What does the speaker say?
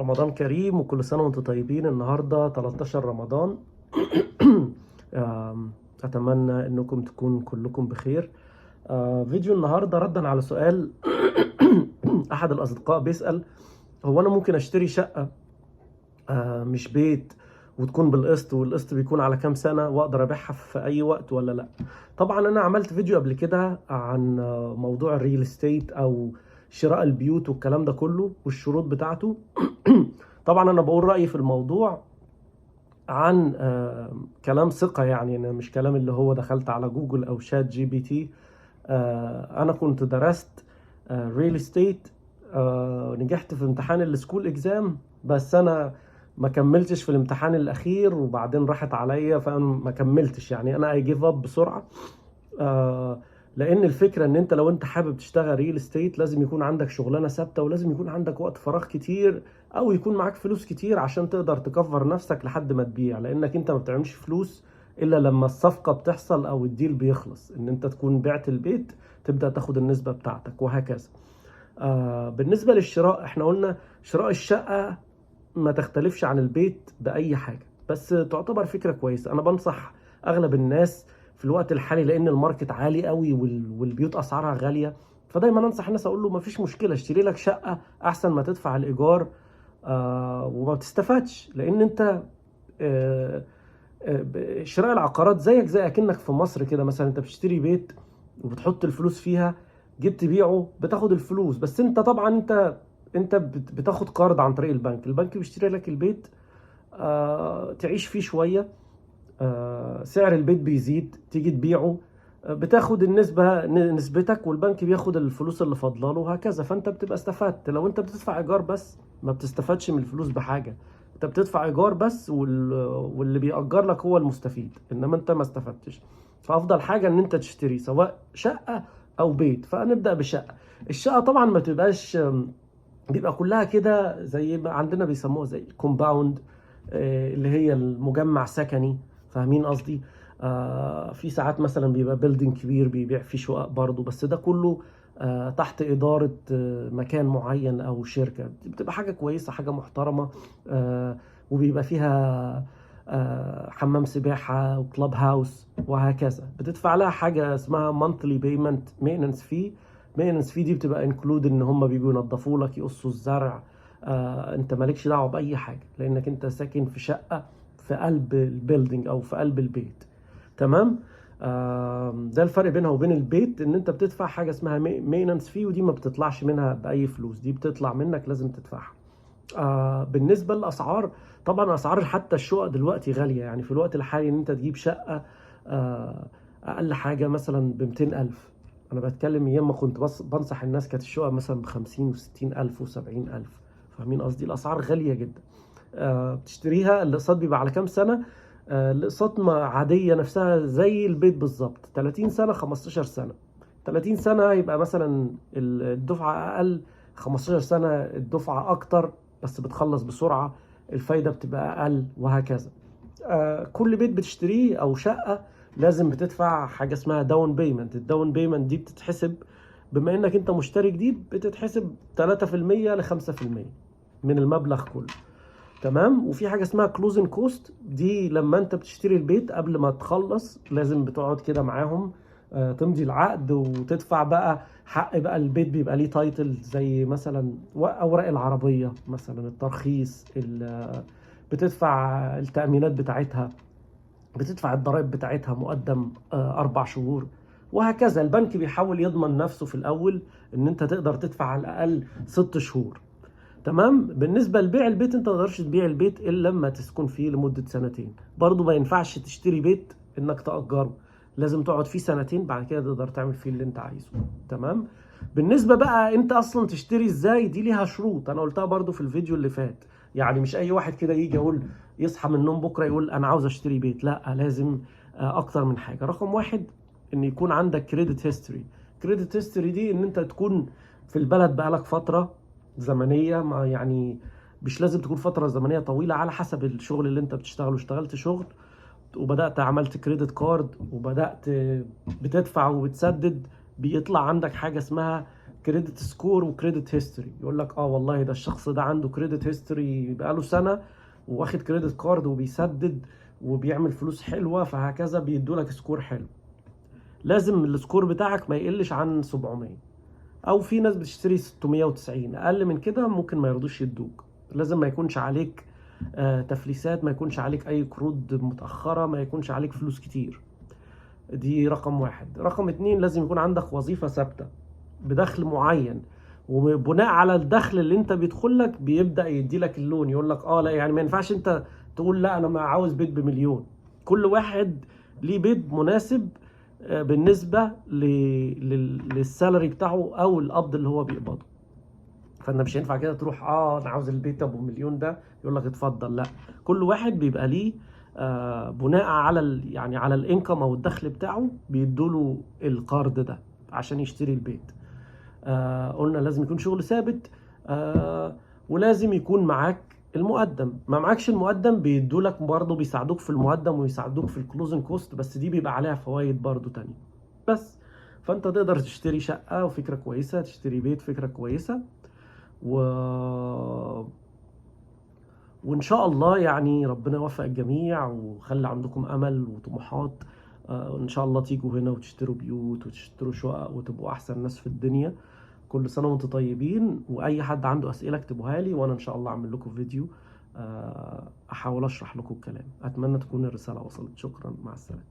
رمضان كريم وكل سنة وانتم طيبين. النهاردة 13 رمضان. أتمنى أنكم تكونوا كلكم بخير. فيديو النهاردة ردا على سؤال أحد الأصدقاء بيسأل: هو أنا ممكن أشتري شقة مش بيت وتكون بالقسط، والقسط بيكون على كام سنة وأقدر أبيعها في أي وقت ولا لأ؟ طبعا أنا عملت فيديو قبل كده عن موضوع الريل استيت أو شراء البيوت والكلام ده كله والشروط بتاعته. طبعا انا بقول رأيي في الموضوع عن كلام ثقة، يعني انا مش كلام اللي هو دخلت على جوجل او شات جي بي تي. انا كنت درست ريل استيت، نجحت في امتحان السكول اكزام، بس انا ما كملتش في الامتحان الاخير وبعدين راحت عليا فانا ما كملتش، يعني انا اي جيف اب بسرعة. آه لان الفكره ان انت لو انت حابب تشتغل ريل استيت لازم يكون عندك شغلانه ثابته، ولازم يكون عندك وقت فراغ كتير، او يكون معاك فلوس كتير عشان تقدر تكفر نفسك لحد ما تبيع، لانك انت ما بتعملش فلوس الا لما الصفقه بتحصل او الديل بيخلص، ان انت تكون بعت البيت تبدا تاخد النسبه بتاعتك وهكذا. بالنسبه للشراء، احنا قلنا شراء الشقه ما تختلفش عن البيت باي حاجه، بس تعتبر فكره كويسه. انا بنصح اغلب الناس في الوقت الحالي، لان الماركت عالي قوي والبيوت اسعارها غاليه، فدايما انصح الناس اقول له ما فيش مشكله اشتري لك شقه احسن ما تدفع الايجار وما بتستفادش. لان انت شراء العقارات زيك زي اكنك في مصر كده، مثلا انت بتشتري بيت وبتحط الفلوس فيها، جيت تبيعه بتاخد الفلوس، بس انت طبعا انت بتاخد قرض عن طريق البنك بيشتري لك البيت، تعيش فيه شويه، سعر البيت بيزيد، تيجي تبيعه بتاخد نسبتك، والبنك بياخد الفلوس اللي فاضله له وهكذا، فانت بتبقى استفدت. لو انت بتدفع ايجار بس ما بتستفادش من الفلوس بحاجه، انت بتدفع ايجار بس واللي بيأجر لك هو المستفيد، انما انت ما استفدتش. فافضل حاجه ان انت تشتري سواء شقه او بيت. فنبدأ بشقه. الشقه طبعا ما تبقاش بيبقى كلها كده زي ما عندنا بيسموها زي الكومباوند، اللي هي المجمع سكني، فاهمين قصدي؟ في ساعات مثلا بيبقى بيلدينج كبير بيبيع فيه شقق برضه، بس ده كله تحت إدارة مكان معين أو شركة، بتبقى حاجة كويسة، حاجة محترمة، وبيبقى فيها حمام سباحة وكلاب هاوس وهكذا. بتدفع لها حاجة اسمها monthly payment maintenance fee. maintenance fee دي بتبقى انكلود ان هم بيجوا ينظفوا لك، يقصوا الزرع، انت مالكش دعوه باي حاجه، لانك انت ساكن في شقه في قلب البيلدينج او في قلب البيت. تمام. ده الفرق بينها وبين البيت، ان انت بتدفع حاجه اسمها مينانس فيه، ودي ما بتطلعش منها باي فلوس، دي بتطلع منك لازم تدفعها. بالنسبه للاسعار، طبعا اسعار حتى الشقق دلوقتي غاليه، يعني في الوقت الحالي ان انت تجيب شقه اقل حاجه مثلا ب 200,000. انا بتكلم ايام ما كنت بس بنصح الناس كانت الشقق مثلا ب 50 و60,000 و70,000، فاهمين قصدي؟ الاسعار غاليه جدا. بتشتريها الاقساط بيبقى على كام سنه؟ الاقساط عاديه نفسها زي البيت بالظبط، 30 سنه 15 سنه. 30 سنه يبقى مثلا الدفعه اقل، 15 سنه الدفعه اكتر بس بتخلص بسرعه، الفايده بتبقى اقل وهكذا. كل بيت بتشتريه او شقه لازم بتدفع حاجه اسمها داون بيمنت. الداون بيمنت دي بتتحسب، بما انك انت مشتري جديد، بتتحسب 3% ل 5% من المبلغ كله. تمام. وفي حاجه اسمها كلوزنج كوست، دي لما انت بتشتري البيت قبل ما تخلص لازم بتقعد كده معاهم، تمضي العقد وتدفع بقى حق بقى البيت، بيبقى ليه تايتل زي مثلا اوراق العربيه، مثلا الترخيص، بتدفع التأمينات بتاعتها، بتدفع الضرائب بتاعتها مقدم 4 شهور وهكذا. البنك بيحاول يضمن نفسه في الأول إن أنت تقدر تدفع على الأقل 6 شهور. تمام. بالنسبة لبيع البيت، أنت ما تقدرش تبيع البيت إلا لما تسكن فيه لمدة سنتين. برضو ما ينفعش تشتري بيت إنك تأجره، لازم تقعد فيه سنتين، بعد كده تقدر تعمل فيه اللي أنت عايزه. تمام. بالنسبة بقى أنت أصلا تشتري إزاي، دي ليها شروط أنا قلتها برضو في الفيديو اللي فات. يعني مش أي واحد كده يجي يقول يصحى من النوم بكرة يقول أنا عاوز أشتري بيت، لا، لازم أكتر من حاجة. رقم واحد، إن يكون عندك كريدت هيستوري. كريدت هيستوري دي إن أنت تكون في البلد بقالك فترة زمنيه، ما يعني مش لازم تكون فتره زمنيه طويله، على حسب الشغل اللي انت بتشتغله. اشتغلت شغل وبدات عملت كريدت كارد وبدات بتدفع وبتسدد، بيطلع عندك حاجه اسمها كريدت سكور وكريدت هيستوري. يقول لك اه والله ده الشخص ده عنده كريدت هيستوري بقاله سنه واخد كريدت كارد وبيسدد وبيعمل فلوس حلوه، فهكذا بيدوا لك سكور حلو. لازم السكور بتاعك ما يقلش عن 700، او في ناس بتشتري 690، اقل من كده ممكن ما يرضوش يدوك. لازم ما يكونش عليك تفليسات، ما يكونش عليك اي قروض متاخره، ما يكونش عليك فلوس كتير. دي رقم واحد. رقم اتنين، لازم يكون عندك وظيفة ثابتة بدخل معين، وبناء على الدخل اللي انت بيدخل لك بيبدأ يدي لك اللون. يقول لك اه لا، يعني ما ينفعش انت تقول لا انا ما عاوز بيت بمليون. كل واحد ليه بيت مناسب بالنسبة للسالري بتاعه او القبض اللي هو بيقبضه. فانت مش هينفع كده تروح انا عاوز البيت ابو مليون ده يقول لك اتفضل. لا، كل واحد بيبقى ليه بناء على يعني على الانكم او الدخل بتاعه بيدوله القرض ده عشان يشتري البيت. قلنا لازم يكون شغل ثابت، ولازم يكون معاك المقدم. ما معاكش المقدم بيدولك برضه، بيساعدوك في المقدم ويساعدوك في الكلوزنج كوست، بس دي بيبقى عليها فوائد برضه تانية. بس فانت تقدر تشتري شقة وفكرة كويسة، تشتري بيت فكرة كويسة، و... وإن شاء الله يعني ربنا يوفق الجميع وخلي عندكم أمل وطموحات. إن شاء الله تيجوا هنا وتشتروا بيوت وتشتروا شقق وتبقوا أحسن ناس في الدنيا. كل سنة وانتم طيبين، وأي حد عنده أسئلة اكتبوها لي وأنا إن شاء الله أعمل لكم فيديو أحاول أشرح لكم الكلام. أتمنى تكون الرسالة وصلت. شكرا، مع السلامة.